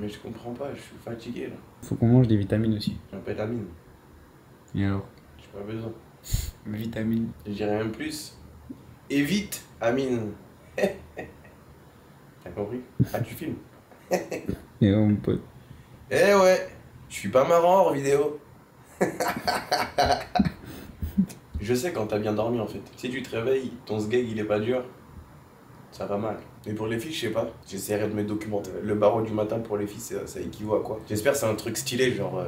Mais je comprends pas, je suis fatigué là. Faut qu'on mange des vitamines aussi. J'ai un pétamine. Et alors? J'ai pas besoin. Vitamines. Je dirais même plus. Évite, Amine. T'as compris? Ah, tu filmes? Et oh, mon pote. Eh ouais, je suis pas marrant hors vidéo. Je sais quand t'as bien dormi en fait. Si tu te réveilles, ton sgeg il est pas dur, ça va mal. Mais pour les filles, je sais pas. J'essaierai de me documenter. Le barreau du matin pour les filles, ça équivaut à quoi? J'espère que c'est un truc stylé, genre.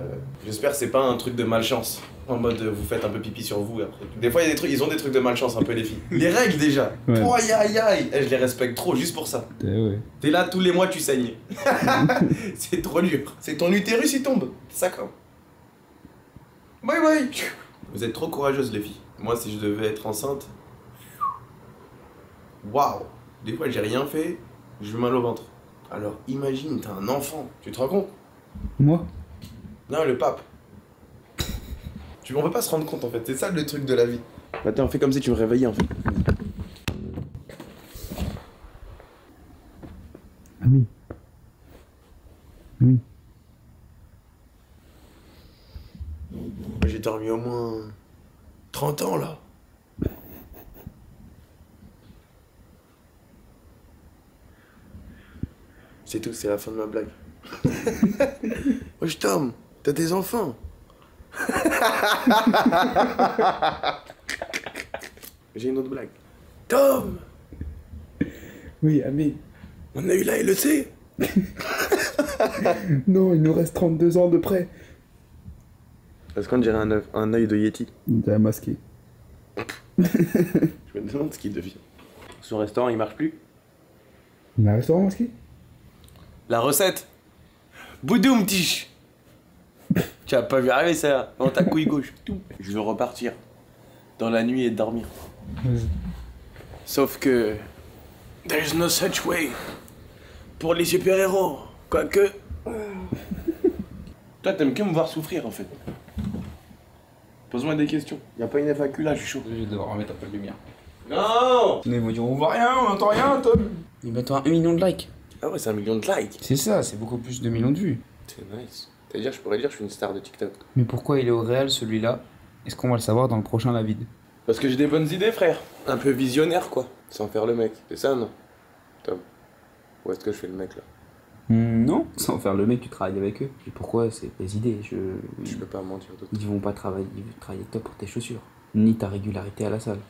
J'espère que c'est pas un truc de malchance. En mode, vous faites un peu pipi sur vous et après. Des fois, il y a des trucs, ils ont des trucs de malchance, un peu les filles. Les règles déjà. Ouais. Oh, aïe aïe aïe. Eh, je les respecte trop juste pour ça. Ouais. T'es là tous les mois, tu saignes. C'est trop dur. C'est ton utérus, il tombe. Ça comme. Bye bye. Vous êtes trop courageuses, les filles. Moi, si je devais être enceinte. Waouh. Des fois, j'ai rien fait, j'ai mal au ventre. Alors, imagine, t'as un enfant. Tu te rends compte? Moi? Non, le pape. On peut pas se rendre compte, en fait. C'est ça, le truc de la vie. Attends, fais comme si tu me réveillais, en fait. Ami. Oui. J'ai dormi au moins 30 ans, là. C'est tout, c'est la fin de ma blague. Wesh Tom, t'as des enfants. J'ai une autre blague. Tom, Oui, Ami. on a eu la LEC. Non, il nous reste 32 ans de près. Est-ce qu'on dirait un œil de Yeti? Il est masqué. Je me demande ce qu'il devient. Son restaurant, il marche plus. Il a un restaurant masqué? La recette. Boudoum tiche. Tu as pas vu arriver ça dans ta couille gauche. Tout. Je veux repartir dans la nuit et dormir. Vas-y. Sauf que there's no such way pour les super-héros. Quoique. Toi, t'aimes que me voir souffrir en fait. Pose-moi des questions. Y a pas une FAQ là, je suis chaud. Je vais devoir remettre un peu de lumière. Non. Mais ils vont dire on voit rien, on entend rien, Tom. Ils mettent 1 million de likes. Ah ouais, c'est 1 million de likes. C'est ça, c'est beaucoup plus de millions de vues. C'est nice. C'est-à-dire, je pourrais dire que je suis une star de TikTok. Mais pourquoi il est au réel celui-là? Est-ce qu'on va le savoir dans le prochain La Vide? Parce que j'ai des bonnes idées, frère. Un peu visionnaire, quoi. Sans faire le mec. C'est ça, non? Tom. Où est-ce que je fais le mec, là? Non, sans faire le mec, tu travailles avec eux. Et pourquoi? C'est des idées. Je peux pas mentir d'autre. Ils vont pas travailler, ils vont travailler avec toi pour tes chaussures. Ni ta régularité à la salle.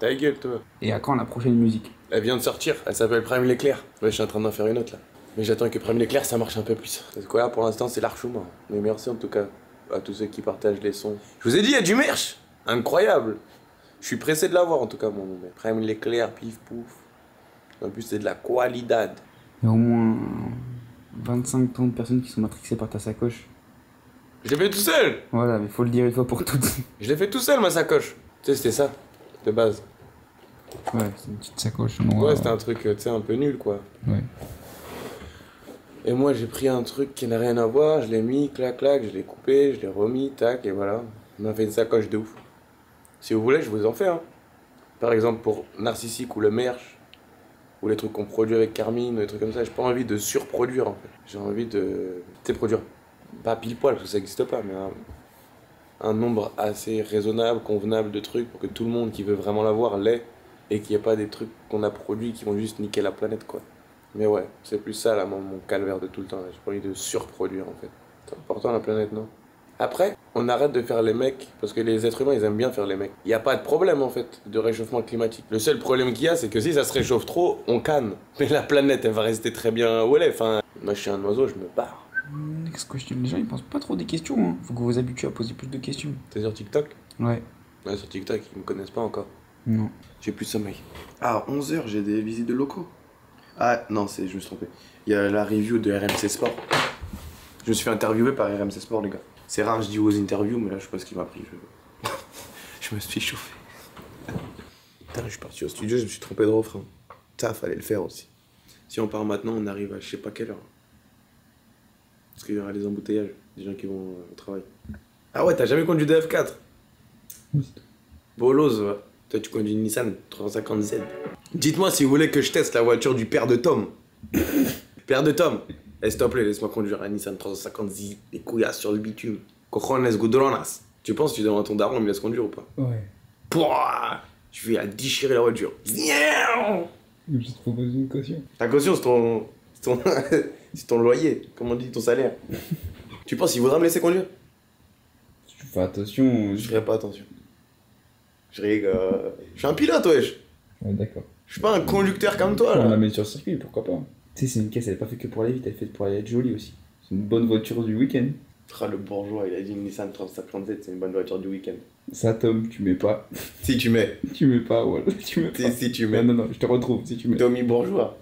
Ta gueule, toi. Et à quand la prochaine musique? Elle vient de sortir. Elle s'appelle Prime l'éclair. Ouais, je suis en train d'en faire une autre, là. Mais j'attends que Prime l'éclair, ça marche un peu plus. Parce que là, pour l'instant, c'est l'archouma. Mais merci, en tout cas, à tous ceux qui partagent les sons. Je vous ai dit, il y a du merch. Incroyable. Je suis pressé de l'avoir, en tout cas, mon mec. Prime l'éclair, pif, pouf. En plus, c'est de la qualidad. Il y a au moins 25 tonnes de personnes qui sont matrixées par ta sacoche. Je l'ai fait tout seul. Voilà, mais faut le dire une fois pour toutes. Je l'ai fait tout seul, ma sacoche. Tu sais, c'était ça, de base. Ouais, c'est une petite sacoche noire. Ouais, c'était un truc, tu sais, un peu nul, quoi. Ouais. Et moi, j'ai pris un truc qui n'a rien à voir, je l'ai mis, clac, clac, je l'ai coupé, je l'ai remis, tac, et voilà. On m'a fait une sacoche de ouf. Si vous voulez, je vous en fais, hein. Par exemple, pour Narcissique ou le merch, ou les trucs qu'on produit avec Carmine, ou des trucs comme ça, j'ai pas envie de surproduire, en fait. J'ai envie de, tu sais, produire, pas pile poil, parce que ça n'existe pas, mais un nombre assez raisonnable, convenable de trucs pour que tout le monde qui veut vraiment l'avoir l'ait, et qu'il n'y ait pas des trucs qu'on a produits qui vont juste niquer la planète, quoi. Mais ouais, c'est plus ça, là, mon calvaire de tout le temps. J'ai pas envie de surproduire, en fait. C'est important, la planète, non? Après, on arrête de faire les mecs, parce que les êtres humains, ils aiment bien faire les mecs. Il n'y a pas de problème, en fait, de réchauffement climatique. Le seul problème qu'il y a, c'est que si ça se réchauffe trop, on canne. Mais la planète, elle va rester très bien où elle est. Enfin, moi, je suis un oiseau, je me barre. Next question, les gens, ils pensent pas trop des questions, hein. Faut que vous vous habituez à poser plus de questions. T'es sur TikTok? Ouais. Ouais, sur TikTok, ils me connaissent pas encore. Non. J'ai plus de sommeil. Ah, à 11h, j'ai des visites de locaux. Ah, non, je me suis trompé. Il y a la review de RMC Sport. Je me suis fait interviewer par RMC Sport, les gars. C'est rare, je dis aux interviews, mais là, je sais pas ce qui m'a pris. Je me suis chauffé. Putain, je suis parti au studio, je me suis trompé de refrain. Ça, fallait le faire aussi. Si on part maintenant, on arrive à je sais pas quelle heure. Parce qu'il y aura des embouteillages, des gens qui vont au travail. Ah ouais, t'as jamais conduit de F4? Bolos, ouais. Toi, tu conduis une Nissan 350Z. Dites-moi si vous voulez que je teste la voiture du père de Tom. Père de Tom, Eh, s'il te plaît, laisse-moi conduire la Nissan 350Z, les couilles sur le bitume. Cojones godronas. Tu penses que tu demandes à ton daron, il me laisse conduire ou pas? Ouais. Pouah, je vais la déchirer la voiture. Je te propose une caution. Ta caution, c'est ton loyer, comme on dit, ton salaire. Tu penses qu'il voudra me laisser conduire? Si tu fais attention. Je ferai pas attention. Je rigole. Je suis un pilote, wesh. Ouais, d'accord. Je suis pas un conducteur comme toi, On la là. met sur le circuit, pourquoi pas. Tu sais, c'est une caisse, elle est pas faite que pour aller vite, elle est faite pour aller être jolie aussi. C'est une bonne voiture du week-end. Ah, le bourgeois, il a dit une Nissan 350Z, c'est une bonne voiture du week-end. Ça, Tom, tu mets pas. Si tu mets. Tu mets pas, voilà. Tu mets pas. Si tu mets. Non, non, non, je te retrouve si tu mets. Tommy Bourgeois.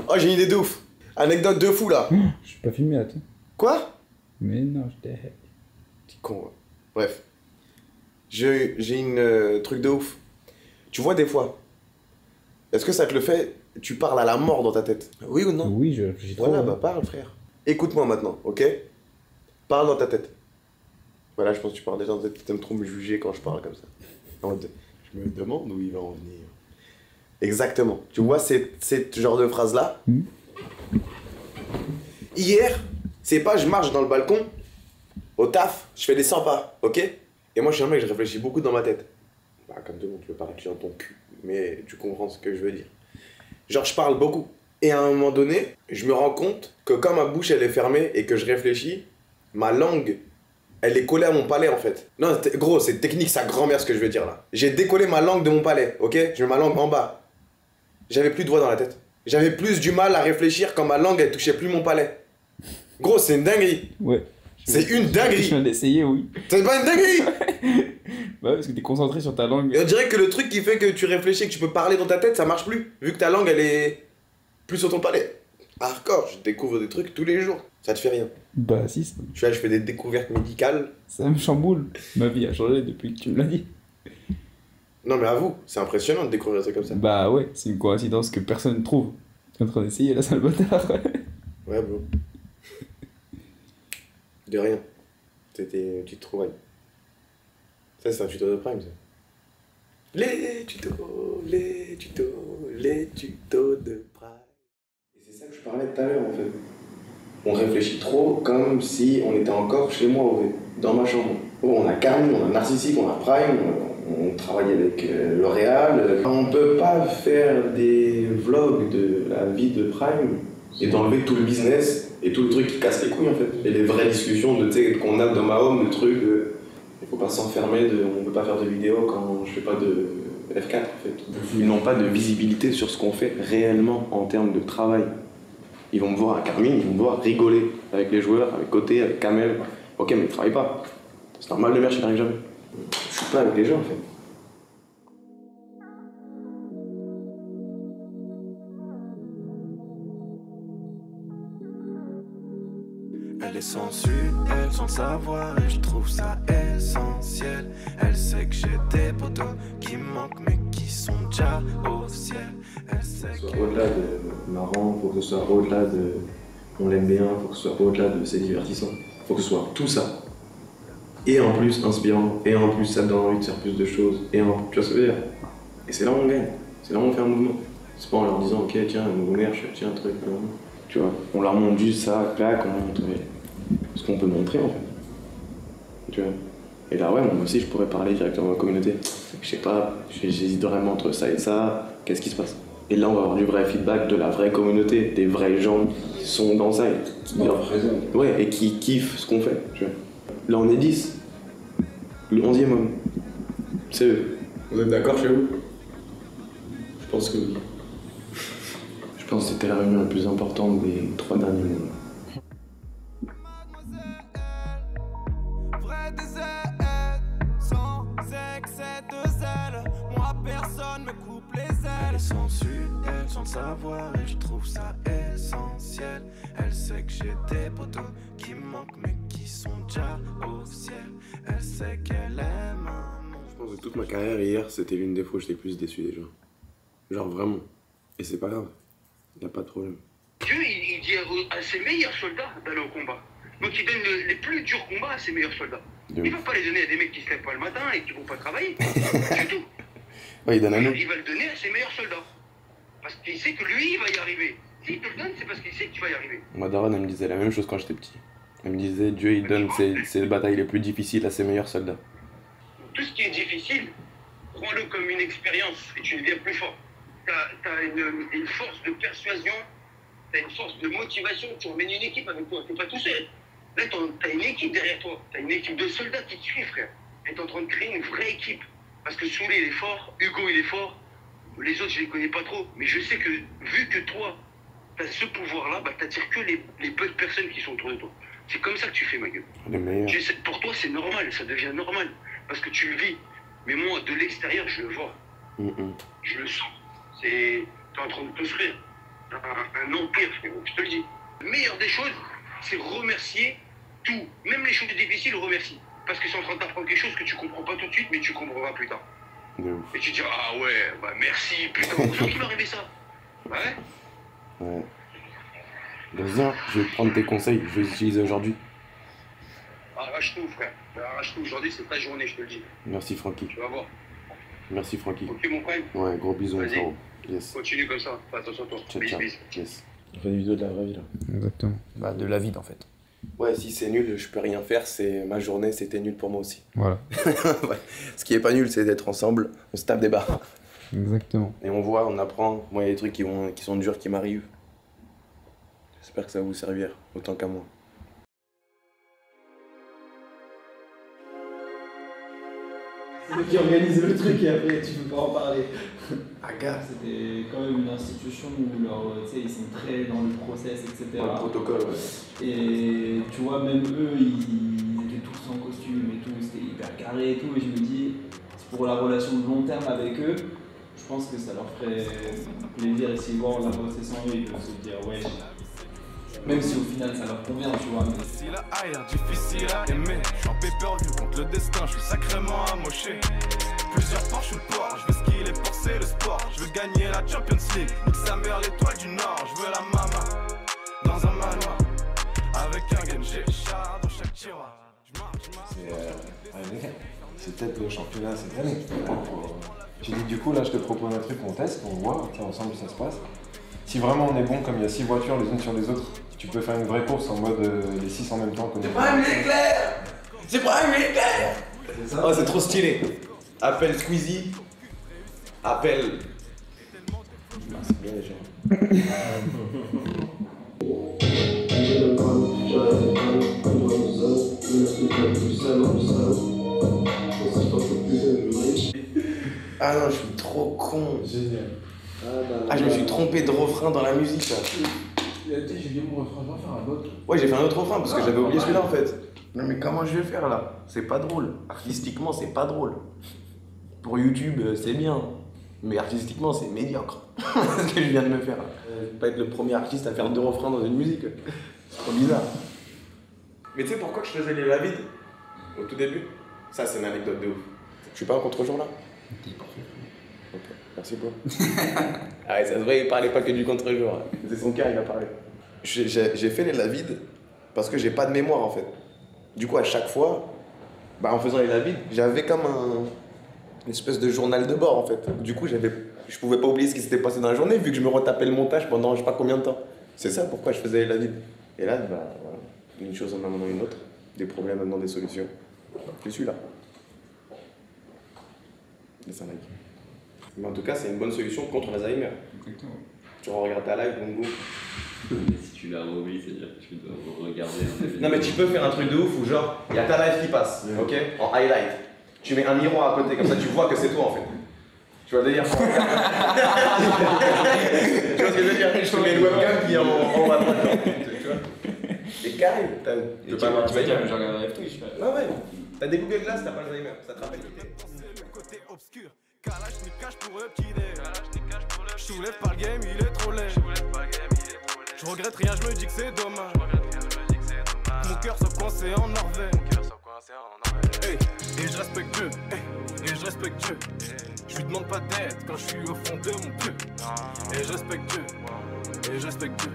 Oh, j'ai une idée de ouf. Anecdote de fou, là. Je suis pas filmé, attends. Quoi? Mais non, je t'ai. T'es con, ouais. Bref. J'ai une truc de ouf. Tu vois, des fois, est-ce que ça te le fait? Tu parles à la mort dans ta tête. Oui ou non? Oui, je réfléchis trop. Voilà, hein. bah parle, frère. Écoute-moi maintenant, ok? Parle dans ta tête. Voilà, je pense que tu parles déjà dans ta tête. T'aimes trop me juger quand je parle comme ça. Je me demande où il va en venir. Exactement. Tu vois, c'est genre de phrase-là. Hier, c'est pas je marche dans le balcon, au taf, je fais des 100 pas, ok? Et moi, je suis un mec, je réfléchis beaucoup dans ma tête. Bah, comme tout le monde, tu veux pas réfléchir dans ton cul, mais tu comprends ce que je veux dire. Genre, je parle beaucoup. Et à un moment donné, je me rends compte que quand ma bouche, elle est fermée et que je réfléchis, ma langue, elle est collée à mon palais, en fait. Non, gros, c'est technique, sa grand-mère, ce que je veux dire, là. J'ai décollé ma langue de mon palais, ok? Je mets ma langue en bas. J'avais plus de voix dans la tête. J'avais plus du mal à réfléchir quand ma langue, elle touchait plus mon palais. Gros, c'est une dinguerie. Ouais. C'est une Je dinguerie. viens d'essayer, oui. C'est pas une dinguerie. Bah, parce que t'es concentré sur ta langue. Et on dirait que le truc qui fait que tu réfléchis et que tu peux parler dans ta tête, ça marche plus. Vu que ta langue, elle est plus sur ton palais. Hardcore, je découvre des trucs tous les jours. Ça te fait rien. Bah, si, ça, Je suis là, je fais des découvertes médicales. ça me chamboule. Ma vie a changé depuis que tu me l'as dit. Non, mais avoue, c'est impressionnant de découvrir des trucs comme ça. Bah, ouais, c'est une coïncidence que personne ne trouve. T'es en train d'essayer, là, sale bâtard. Ouais, bro. De rien. C'était une petite trouvaille. Ça, c'est un tuto de Prime, ça. Les tutos de Prime. Et c'est ça que je parlais tout à l'heure, en fait. On réfléchit trop comme si on était encore chez moi, en fait, dans ma chambre. Oh, on a Carmine, on a Narcissique, on a Prime, on travaille avec L'Oréal. On peut pas faire des vlogs de la vie de Prime et d'enlever tout le business et tout le truc qui casse les couilles, en fait. Et les vraies discussions qu'on a dans ma home, le truc de... Il faut pas s'enfermer, on peut pas faire de vidéos quand je fais pas de F4, en fait. Ils n'ont pas de visibilité sur ce qu'on fait réellement en termes de travail. Ils vont me voir à Carmine, ils vont me voir rigoler avec les joueurs, avec Côté, avec Kamel. Ok, mais ils travaillent pas. C'est normal de merde, je n'arrive jamais. Je suis pas avec les gens, en fait. Elle est sensuelle, sans le savoir, et je trouve ça essentiel. Elle sait que j'ai des potos qui manquent mais qui sont déjà au ciel. Elle sait Que ce que... soit au-delà de marrant, faut que ce soit au-delà de on l'aime bien, faut que ce soit au-delà de c'est divertissant. Faut que ce soit tout ça. Et en plus inspirant, et en plus ça te donne envie de faire plus de choses, et en... tu vois ce que je veux dire? Et c'est là où on gagne, c'est là où on fait un mouvement. C'est pas en leur disant ok tiens un nouveau merch, tiens un truc, tu vois. On leur montre juste ça, clac, on montre ce qu'on peut montrer en fait. Tu vois. Et là ouais, moi aussi je pourrais parler directement à la communauté. Je sais pas, j'hésite vraiment entre ça et ça, qu'est-ce qui se passe? Et là on va avoir du vrai feedback de la vraie communauté, des vrais gens qui sont dans ça et et qui kiffent ce qu'on fait. Tu vois. Là on est 10. Le 11e homme. C'est eux. Vous êtes d'accord chez vous? Je pense que oui. Je pense que c'était la réunion la plus importante des 3 derniers mois. Vrai des ailes, sans excès de zèle. Moi personne me coupe les ailes. Elle est sensuelle, sans le savoir, et je trouve ça essentiel. Elle sait que j'ai des potos qui manquent mais qui sont déjà au ciel. Elle sait qu'elle aime un monde. Je pense que toute ma carrière hier, c'était l'une des fois où j'étais plus déçu des gens. Genre vraiment. Et c'est pas grave. Y a pas de problème. Dieu, il dit à ses meilleurs soldats d'aller au combat. Donc il donne les plus durs combats à ses meilleurs soldats. Il ne va pas les donner à des mecs qui se lèvent pas le matin et qui vont pas travailler. Du tout. Ouais, il donne à nous. Il va le donner à ses meilleurs soldats. Parce qu'il sait que lui, il va y arriver. S'il te le donne, c'est parce qu'il sait que tu vas y arriver. Ma daronne, elle me disait la même chose quand j'étais petit. Elle me disait, Dieu, il donne ses batailles les plus difficiles à ses meilleurs soldats. Tout ce qui est difficile, prends-le comme une expérience et tu deviens plus fort. T'as une force de persuasion, t'as une force de motivation, tu emmènes une équipe avec toi, t'es pas tout seul. Là, t'as une équipe derrière toi, t'as une équipe de soldats qui te suivent, frère. Et t'es en train de créer une vraie équipe. Parce que Soulé, il est fort, Hugo, il est fort, les autres, je les connais pas trop. Mais je sais que, vu que toi, t'as ce pouvoir-là, bah t'attires que les peu de personnes qui sont autour de toi. C'est comme ça que tu fais, ma gueule. Les meilleurs. Pour toi, c'est normal, ça devient normal. Parce que tu le vis. Mais moi, de l'extérieur, je le vois. Je le sens. T'es en train de construire un empire, frérot, je te le dis. Le meilleur des choses, c'est remercier tout. Même les choses difficiles, remercie. Parce que c'est en train de t'apprendre quelque chose que tu comprends pas tout de suite, mais tu comprendras plus tard. De ouf. Et tu te diras, ah ouais, bah merci, putain, aux gens qui m'est arrivé ça. Ouais. Ouais. Ben viens, je vais prendre tes conseils, je vais les utiliser aujourd'hui. Arrache tout, frère. Arrache tout. Aujourd'hui, c'est ta journée, je te le dis. Merci, Francky. Tu vas voir. Merci, Francky. Ok, mon frère. Ouais, gros bisous, mon Vas-y. frérot. Yes. Continue comme ça. Fais attention à toi. Ciao, Bis, ciao. bis. Yes. On fait des vidéos de la vraie vie, là. Exactement. Bah, de la vide en fait. Ouais, si c'est nul, je peux rien faire, c'est ma journée, c'était nul pour moi aussi. Voilà. Ouais. Ce qui est pas nul, c'est d'être ensemble, on se tape des barres. Exactement. Et on voit, on apprend. Moi, il y a des trucs qui sont durs qui m'arrivent. J'espère que ça va vous servir, autant qu'à moi. C'est eux qui organisent le truc et après tu peux pas en parler. Aga, C'était quand même une institution où ils sont très dans le process, etc. le protocole, ouais. Et tu vois, même eux, ils étaient tous en costume et tout, c'était hyper carré et tout. Et je me dis, c'est pour la relation de long terme avec eux, je pense que ça leur ferait plaisir. Et s'ils voient on a bossé sans eux, ils peuvent se dire, ouais, même si au final ça leur convient, tu vois. Mais... Difficile à haïr, difficile à aimer. Je suis en pay-per-view contre le destin, je suis sacrément amoché. Plusieurs fois je suis le port, je veux ce qu'il est pour c'est le sport. Je veux gagner la Champions League, nique sa mère l'étoile du Nord. Je veux la mama dans un manoir avec un game G-Char dans chaque tiroir. C'est peut-être le championnat cette année. J'ai dit du coup là je te propose un truc qu'on teste, on voit, tiens, ensemble ça se passe. Si vraiment on est bon, comme il y a 6 voitures les unes sur les autres, tu peux faire une vraie course en mode les 6 en même temps. C'est Prime l'éclair! C'est Prime l'éclair! C'est ça? Oh, c'est trop stylé! Appelle Squeezie. Appelle. Ah, c'est bien déjà. Ah non, je suis trop con. Génial. Ah, je me suis trompé de refrain dans la musique là. J'ai dit mon refrain, je vais faire un autre. Ouais, j'ai fait un autre refrain parce que j'avais oublié celui-là en fait. Non, mais comment je vais faire là? C'est pas drôle. Artistiquement, c'est pas drôle. Pour YouTube, c'est bien. Mais artistiquement, c'est médiocre. Ce que je viens de me faire. Je vais pas être le premier artiste à faire 2 refrains dans une musique. C'est trop bizarre. Mais tu sais pourquoi je faisais les Lavides au tout début? Ça, c'est une anecdote de ouf. Je suis pas un contre-jour là? Ok, merci quoi. Ah ouais, ça se voit, il parlait pas que du contre-jour. Hein. C'est son cœur, il a parlé. J'ai fait les Lavides parce que j'ai pas de mémoire en fait. Du coup, à chaque fois, bah, en faisant les Lavides, j'avais comme une espèce de journal de bord en fait. Du coup, je pouvais pas oublier ce qui s'était passé dans la journée vu que je me retapais le montage pendant je sais pas combien de temps. C'est ça pourquoi je faisais les Lavides. Et là, bah, voilà. Une chose en amenant une autre, des problèmes amenant des solutions. Je suis là. Laisse un like. Mais en tout cas, c'est une bonne solution contre l'Alzheimer. Exactement. Tu regardes ta live, boum boum. Mais si tu l'as oublié, c'est-à-dire que tu dois regarder un vidéo. Non mais tu peux faire un truc de ouf où genre, il y a ta live qui passe, ok, en highlight. Tu mets un miroir à côté, comme ça tu vois que c'est toi en fait. Tu vois le délire? Tu vois ce que je veux dire? Je te mets une webcam qui est en haut à droite. Tu vois? Et carré, tu vas dire, je regarde la Twitch. Ah ouais, t'as des Google Glass, t'as pas Alzheimer, ça te rappelle l'idée. Le côté obscur, Kalash ni cache pour eux qui je soulève pas le game, il est trop laid. Je regrette rien, je me dis que c'est dommage. Mon cœur se coincer en Norvège. Hey, et je respecte Dieu, hey, et je respecte Dieu. Je lui demande pas d'aide quand je suis au fond de mon pieu. Et je respecte Dieu, et je respecte Dieu.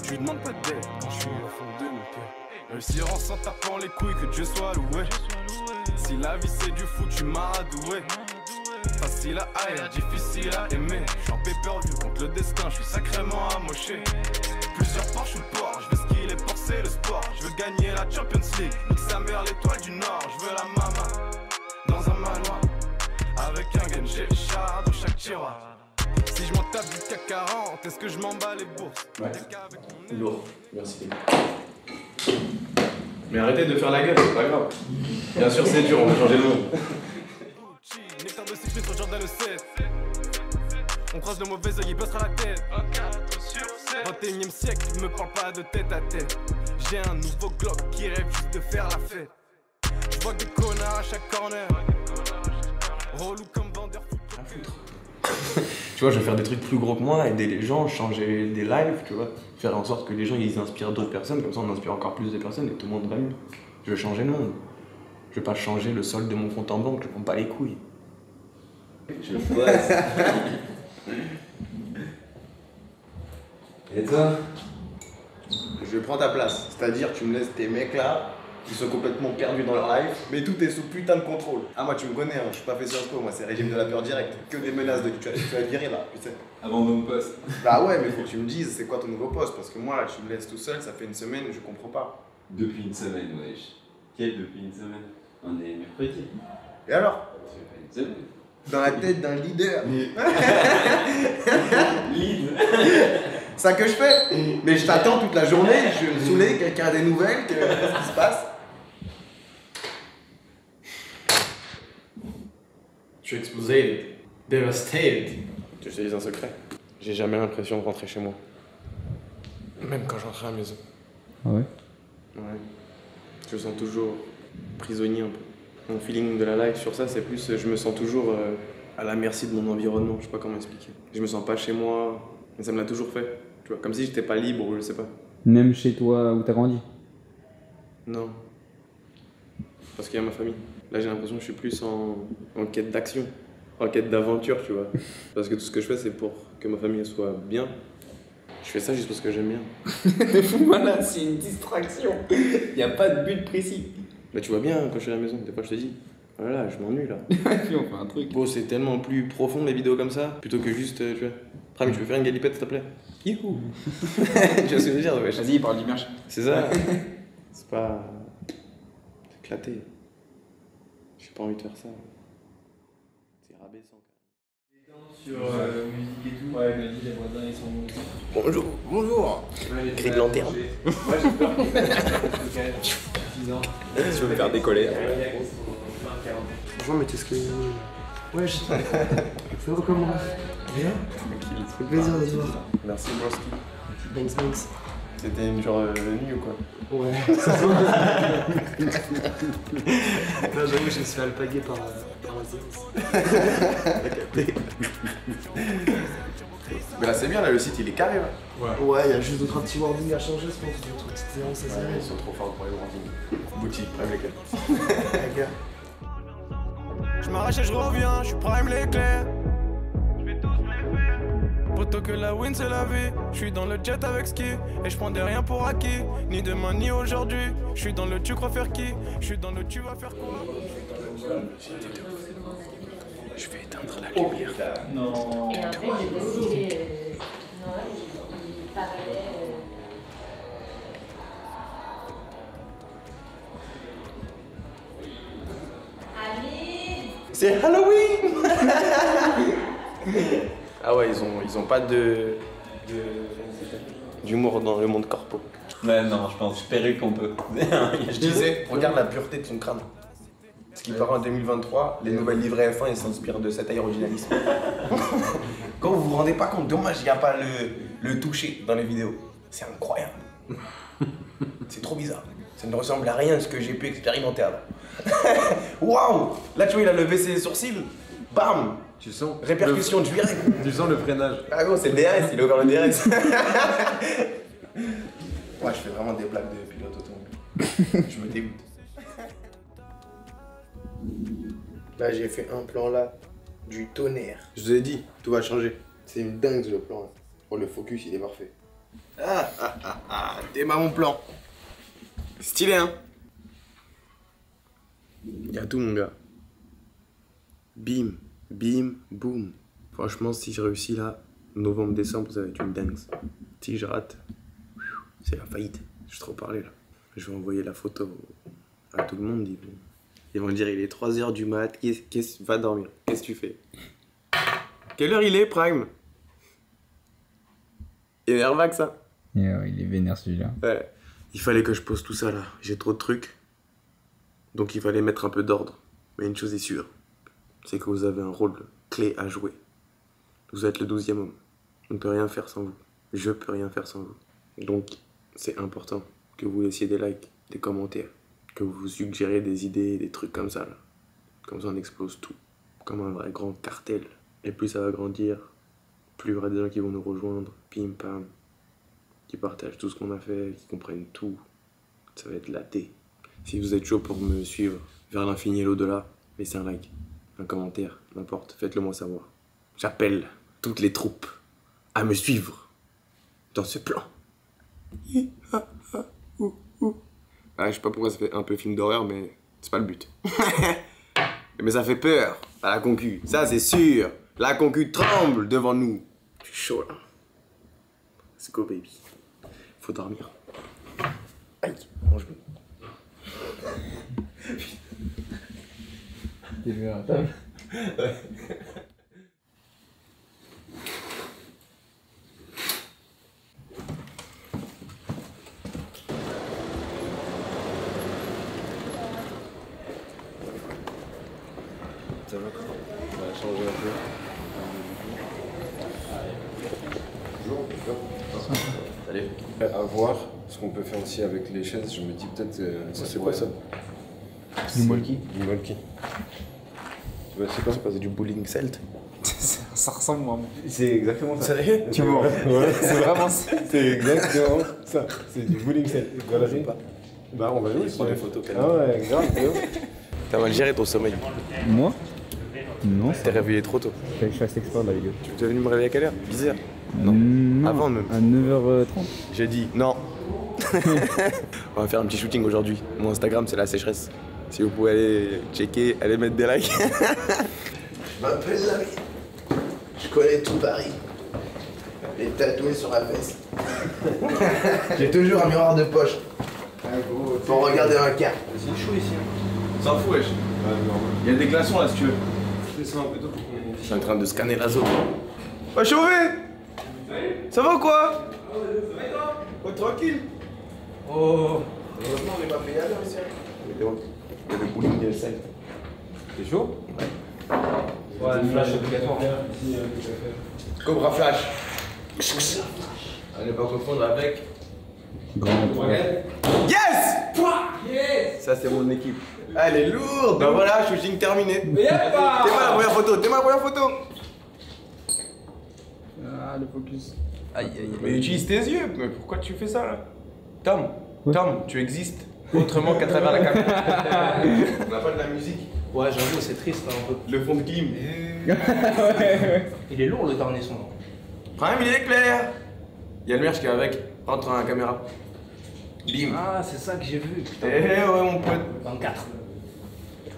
Je lui demande pas d'aide quand je suis au fond de mon pieu. Réussir en s'en tapant les couilles, que Dieu soit loué. Si la vie c'est du foot, tu m'as adoué. Facile à haïr, difficile à aimer. J'suis en pay-per-view contre le destin, j'suis sacrément amoché. Plusieurs ports, j'suis le port, j'veux skiller le port, c'est le sport. J'veux gagner la Champions League, nique sa mère l'étoile du Nord. J'veux la mama dans un manoir, avec un Genji char dans chaque tiroir. Si je m'en tape du CAC 40, est-ce que je m'en bats les bourses? Ouais. Lourd, merci. Mais arrêtez de faire la gueule, c'est pas grave. Bien sûr, c'est dur, on va changer le monde. Nectar de cyprès sur Jordan le 7. On croise le mauvais œil, il bossera la tête. 21ème siècle, me parle pas de tête à tête. J'ai un nouveau Glock qui rêve juste de faire la fête. Je vois des connards à chaque corner. Relou comme vendeur Tu vois, je vais faire des trucs plus gros que moi, aider les gens, changer des lives, tu vois. Faire en sorte que les gens ils inspirent d'autres personnes, comme ça on inspire encore plus de personnes et tout le monde va mieux. Je veux changer le monde. Je veux pas changer le solde de mon compte en banque, je prends pas les couilles. Je bosse. Et toi? Je prends ta place, c'est-à-dire tu me laisses tes mecs là, qui sont complètement perdus dans leur life, mais tout est sous putain de contrôle. Ah moi tu me connais, hein, je suis pas fait Sciences Po, moi c'est régime de la peur directe, que des menaces de tu vas virer là, tu sais. Abandonne poste. Bah ouais, mais faut que tu me dises c'est quoi ton nouveau poste, parce que moi là tu me laisses tout seul, ça fait une semaine, je comprends pas. Depuis une semaine, wesh. Quel depuis une semaine? On est mercredi. Et alors? Ça fait pas une semaine. Dans la tête d'un leader. Lead. Ça que je fais. Mais je t'attends toute la journée, je vais me saouler, quelqu'un a des nouvelles, qu'est-ce qui se passe? Je suis exposé, devastated. Je te dis un secret. J'ai jamais l'impression de rentrer chez moi. Même quand je rentre à la maison. Ah ouais? Ouais. Je me sens toujours prisonnier un peu. Mon feeling de la life sur ça, c'est plus je me sens toujours à la merci de mon environnement. Je sais pas comment expliquer. Je me sens pas chez moi, mais ça me l'a toujours fait. Tu vois, comme si j'étais pas libre, je sais pas. Même chez toi où t'as grandi? Non. Parce qu'il y a ma famille. Là, j'ai l'impression que je suis plus en quête d'action, en quête d'aventure, tu vois. Parce que tout ce que je fais, c'est pour que ma famille soit bien. Je fais ça juste parce que j'aime bien. Mais voilà, c'est une distraction. Il n'y a pas de but précis. Là, tu vois bien quand je suis à la maison, des fois je te dis, voilà, je m'ennuie là. Puis on fait un truc. Bon, c'est tellement plus profond les vidéos comme ça, plutôt que juste, tu vois. Rami, tu veux faire une galipette, s'il te plaît? Youhou. Tu vois ce que je veux dire, ouais. Vas-y, parle d'image. C'est ça. C'est pas. C'est éclaté. J'ai pas envie de faire ça. C'est rabaissant. Sur musique et tout. Ouais, il m'a dit les voisins ils sont. Bonjour, bonjour. Cri de lanterne. Moi j'ai peur qu'il fasse 6 ans. Tu veux me faire décoller? Franchement, mais qu'est-ce que. Ouais, je sais. Ça va comment? Bien? Tranquille. Ça fait plaisir de te voir. Merci, Broski. Thanks, thanks. C'était une genre de nuit ou quoi? Ouais, ça se voit. Non, j'avoue, je me suis fait alpaguer par la séance. Mais là, c'est bien, là, le site il est carré là. Ouais, il y a juste 2-3 petits wordings à changer, je pense. D'autres petites séances à Ouais, ils serrer. sont trop forts pour les wordings. Boutique, avec elle. Les gars. Je m'arrache et je reviens, je suis prime l'éclair. Poto que la win c'est la vie. Je suis dans le jet avec ski. Et je prendais rien pour acquis. Ni demain ni aujourd'hui. Je suis dans le tu crois faire qui. Je suis dans le tu vas faire quoi. Je vais éteindre la lumière. Non. Et après, j'ai décidé. Noël, il parlait. Allez! C'est Halloween. Ah ouais, ils ont pas d'humour dans le monde corpo. Ouais, non, je pense perruque on peut. Je disais, regarde la pureté de son crâne. Ce qui paraît en 2023, les nouvelles livrées F1 ils s'inspirent de cet aérodynamisme. Quand vous vous rendez pas compte, dommage il n'y a pas le toucher dans les vidéos. C'est incroyable. C'est trop bizarre. Ça ne ressemble à rien de ce que j'ai pu expérimenter avant. Waouh! Là tu vois il a levé ses sourcils. Bam! Tu sens Répercussion directe. Tu sens le freinage. Ah gros c'est le DRS, il a ouvert le DRS. Ouais je fais vraiment des blagues de pilote automobile. Je me dégoûte. Là j'ai fait un plan là, du tonnerre. Je vous ai dit, tout va changer. C'est une dingue le plan là. Oh le focus il est parfait. T'es mon plan. Stylé hein. Y'a tout mon gars. Bim. Bim, boum. Franchement, si je réussis là, novembre-décembre, ça va être une dingue. Si je rate, c'est la faillite. Je trop parlé là. Je vais envoyer la photo à tout le monde. Ils vont dire il est 3h du mat, va dormir. Qu'est-ce que tu fais? Quelle heure il est, Prime? Énervac ça. Yeah, il est vénère celui-là. Ouais. Il fallait que je pose tout ça là. J'ai trop de trucs. Donc il fallait mettre un peu d'ordre. Mais une chose est sûre, c'est que vous avez un rôle clé à jouer. Vous êtes le 12e homme. On ne peut rien faire sans vous. Je peux rien faire sans vous. Donc c'est important que vous laissiez des likes, des commentaires, que vous suggériez des idées, des trucs comme ça là. Comme ça on explose tout. Comme un vrai grand cartel. Et plus ça va grandir, plus il y aura des gens qui vont nous rejoindre, pim pam, qui partagent tout ce qu'on a fait, qui comprennent tout. Ça va être la thé. Si vous êtes chaud pour me suivre vers l'infini et l'au-delà, laissez un like, un commentaire, n'importe, faites-le moi savoir. J'appelle toutes les troupes à me suivre dans ce plan. Ah, je sais pas pourquoi ça fait un peu film d'horreur, mais c'est pas le but. Mais ça fait peur à la concu, ça c'est sûr. La concu tremble devant nous. Je suis chaud là. Let's go baby. Faut dormir. Aïe, mon genou. T'es vu à la table? Ouais. Ça va quoi? On va changer un peu. Salut. À voir ce qu'on peut faire aussi avec les chaises, je me dis peut-être. C'est quoi ça? Du molki. Du molki. C'est quoi? C'est du bowling celt? Ça ressemble vraiment. C'est exactement ça. Tu vois. Ouais. C'est vraiment ça. C'est exactement ça. C'est du bowling celt. Voilà. Bah on va jouer. Prends des photos. Ah ouais, grave. T'as mal géré ton sommeil. Moi? Non. T'es réveillé trop tôt. Fallait que je fasse l'expert de la vidéo. Tu es venu me réveiller à quelle heure? 10h. Non. Avant même. À 9h30. J'ai dit non. On va faire un petit shooting aujourd'hui. Mon Instagram c'est la sécheresse. Si vous pouvez aller checker, aller mettre des likes. Je m'appelle Larry. Je connais tout Paris. Les tatoués sur la fesse. J'ai toujours un miroir de poche. Pour regarder un cas. C'est chaud ici. S'en fout, wesh. Il y a des glaçons là si tu veux. Je descends un peu tôt pour qu'on ait. Je suis en train de scanner la zone. Ouais, chauvé! Ça va ou quoi? Ouais, tranquille. Oh. Heureusement, on n'est pas payé à l'heure ici. Il y a le bowling de sel. T'es chaud? Ouais, le flash obligatoire. Cobra Flash. À ne pas confondre avec. Grand. Yes! Ça c'est mon équipe. Ah, elle est lourde! Bah voilà, shooting terminé. T'es pas la première photo, t'es ma première photo! Ah, le focus. Aïe aïe aïe. Mais utilise tes yeux, mais pourquoi tu fais ça là? Tom, Tom, tu existes autrement qu'à travers la caméra. On n'a pas de la musique. Ouais, j'avoue, c'est triste là, un peu. Le fond de clim. Il est lourd le dernier son. Prime, il est clair. Il y a le merch qui est avec. Rentre dans la caméra. Bim. Ah, c'est ça que j'ai vu. Putain. Eh ouais, mon pote. 24.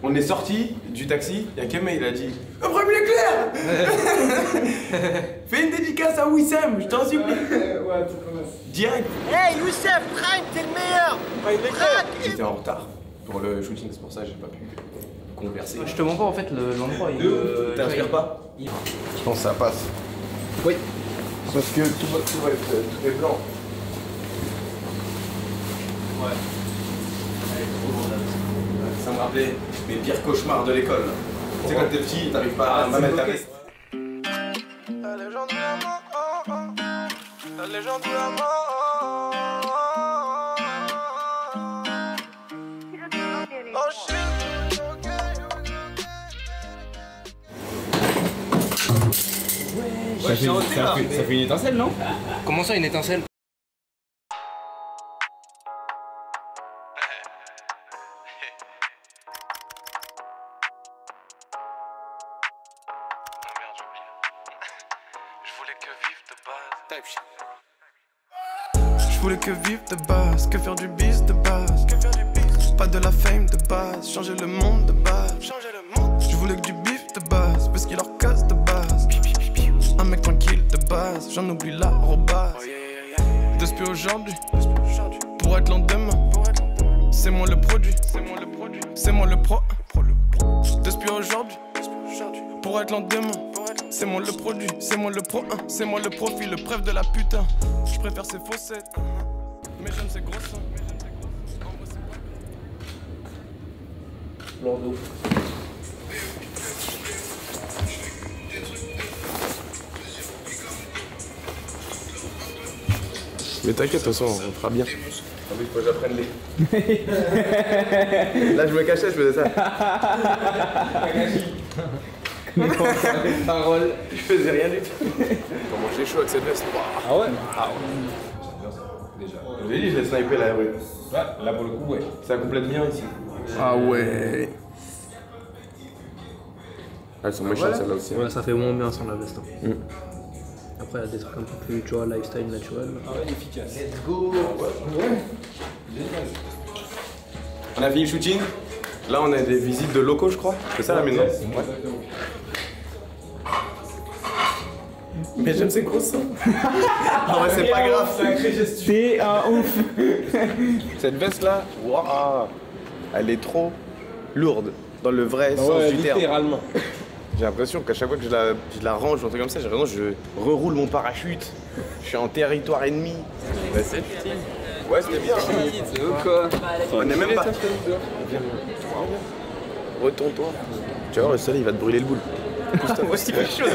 On est sorti du taxi, il y a Kemé, il a dit Prime, il est clair. Fais une dédicace à Wissem, je t'en supplie. Ouais, tu commences. Direct. Hey Youssef, Prime, t'es le meilleur. Prime, il est clair. J'étais en retard pour le shooting, c'est pour ça que j'ai pas pu converser. Je te mens pas en fait l'endroit. T'inspires pas? Je pense que ça passe. Oui. Parce que tout est blanc. Ouais. Ça me rappelait mes pires cauchemars de l'école. Tu sais, quand t'es petit, t'arrives pas à mettre ta veste. La légende de la mort. La légende de la mort. Oh shit. Ça fait une étincelle, non? Comment ça, une étincelle? Je voulais que vivre de base, que faire du biz de base, pas de la fame de base, changer le monde de base. Je voulais que du bif de base, peu ce qui leur casse de base. Un mec tranquille de base, j'en oublie l'arrobase. D'esprit aujourd'hui, pour être lendemain. C'est moi le produit, c'est moi le pro. D'esprit aujourd'hui, pour être lendemain. C'est moi le produit, c'est moi le pro, c'est moi le profil, le preuve de la putain. Je préfère ces faussettes, mais j'aime ces grosses sons. Bordeaux. Mais t'inquiète, de toute façon, on fera bien. Ah oui, faut que j'apprenne les. Là, je me cachais, je faisais ça. Parole. Je faisais rien du tout. Comment j'ai chaud avec cette veste. Ah ouais? Ah ouais. Déjà. Je l'ai dit, je l'ai snipé la rue. Ouais, là pour le coup, ouais. Ça complète bien ici. Ah ouais. Elles sont méchantes celles-là aussi. Ouais, ça fait moins bien sans la veste. Après, il y a des trucs un peu plus, tu vois, lifestyle naturel. Ah ouais, efficace. Let's go. Ouais. On a fini le shooting. Là, on a des visites de locaux, je crois. C'est ça la maison. Ouais. Mais j'aime ces gros sons. En vrai, c'est pas grave. C'est un ouf. Cette veste là, waouh, elle est trop lourde dans le vrai sens du terme. Littéralement. J'ai l'impression qu'à chaque fois que je la range ou un truc comme ça, j'ai l'impression que je reroule mon parachute. Je suis en territoire ennemi. Ouais, c'était bien. C'est eux quoi. On n'est même pas. Retourne-toi. Tu vas voir, le soleil il va te brûler le boule. Pousse-toi, moi aussi, il fait chaud.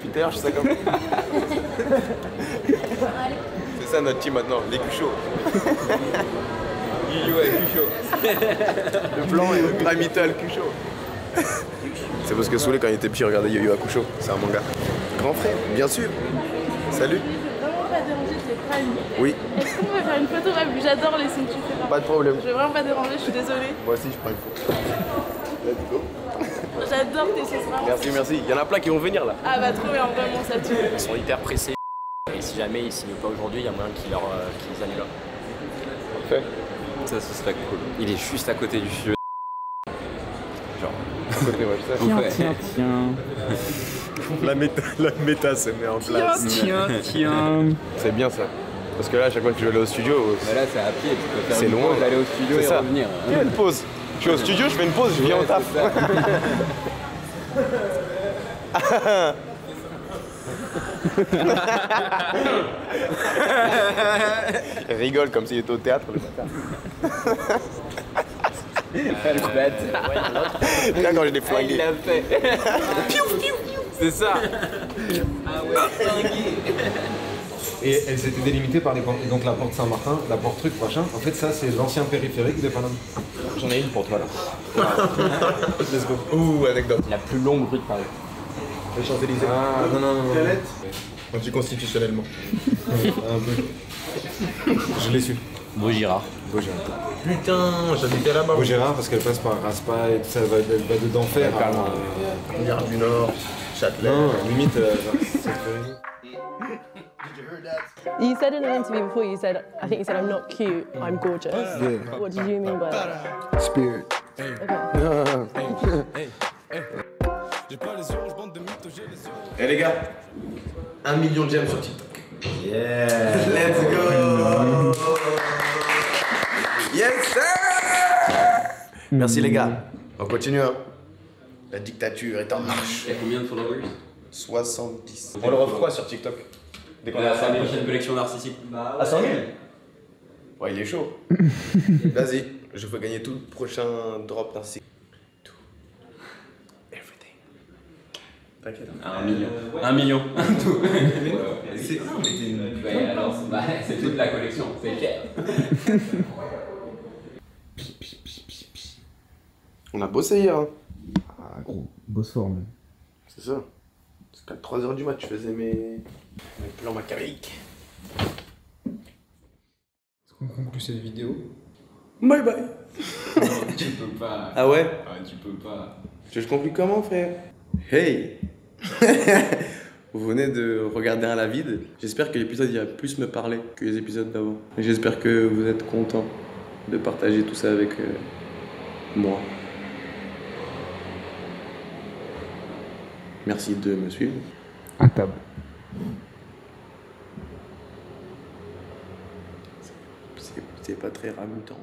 Putain, je suis ça comme. C'est ça notre team maintenant, les cuchots. Yo et Cucho. Le blanc et le Gramital Cucho. C'est parce que Soulé, quand il était petit, regardait Yo-Yo Hakusho. C'est un manga. Grand frère, bien sûr. Salut. Je vais vraiment pas déranger, c'est Prime. Oui. Est-ce qu'on peut faire une photo rap? J'adore les sons que tu fais. Pas de problème. Je vais vraiment pas déranger, je suis désolée. Moi aussi, je prends une photo. Let's go. J'adore tes sons vraiment. Merci, merci. Il y en a plein qui vont venir là. Ah bah trop bien, vraiment ça tue. Ils sont hyper pressés. Et si jamais ils signent pas aujourd'hui, il y a moyen qu'ils annulent. Parfait. Ça, ce serait cool. Il est juste à côté du studio. Genre. À côté, ouais, je sais. Tiens, Ouais. tiens. La méta se met en place. Tiens. C'est bien ça. Parce que là, à chaque fois que je vais aller au studio, Bah là, c'est à pied, tu peux faire C'est une loin. pause, aller au studio C'est et ça. revenir. quelle pause. Je suis au studio, je fais une pause, je viens au taf. Il rigole comme s'il était au théâtre le matin. Là, quand je l'ai flingué. Il l'a fait. C'est ça. Et elles étaient délimitées par les portes. Et donc la porte Saint-Martin, la porte truc machin, en fait ça c'est l'ancien périphérique de Paname. J'en ai une pour toi là. Let's go. Ouh, anecdote. La plus longue rue de Paris. Les Champs-Élysées. Ah non non non. Anticonstitutionnellement. Un peu. Je l'ai su. Vaugirard. Vaugirard. Putain, j'habitais là-bas. Vaugirard parce qu'elle passe par Raspail et tout ça, elle va de d'enfer à... Gare du Nord, Châtelet. Non, limite, cette féerie. You said in an interview before, I think you said, I'm not cute, I'm gorgeous. Yeah. What did you mean by that? Spirit. Eh les gars, 1 million de j'aime sur TikTok. Yeah. Let's go. Yes sir. Merci les gars. On continue hein. La dictature est en marche. Il y a combien de followers? 70. On le refera sur TikTok. Dès qu'on a 100 000. prochaine collection narcissique. À 100 000. Ouais, il est chaud. Vas-y, je veux gagner tout le prochain drop narcissique. Tout. Everything. T'inquiète. 1 million. 1 million. Tout. Ouais, alors, bah, c'est toute la collection, c'est cher. On a bossé hier. Hein. Ah gros, bosse fort même. C'est ça. Jusqu'à 3h du mat, je faisais mes plans machiavéliques. Est-ce qu'on conclut cette vidéo? Bye bye. Tu peux pas. Ah ouais? Ah, tu peux pas. Je conclue comment, frère? Hey. Vous venez de regarder un la vide. J'espère que l'épisode il va plus me parler que les épisodes d'avant. Et j'espère que vous êtes contents de partager tout ça avec moi. Merci de me suivre. À table. C'est pas très ragoûtant.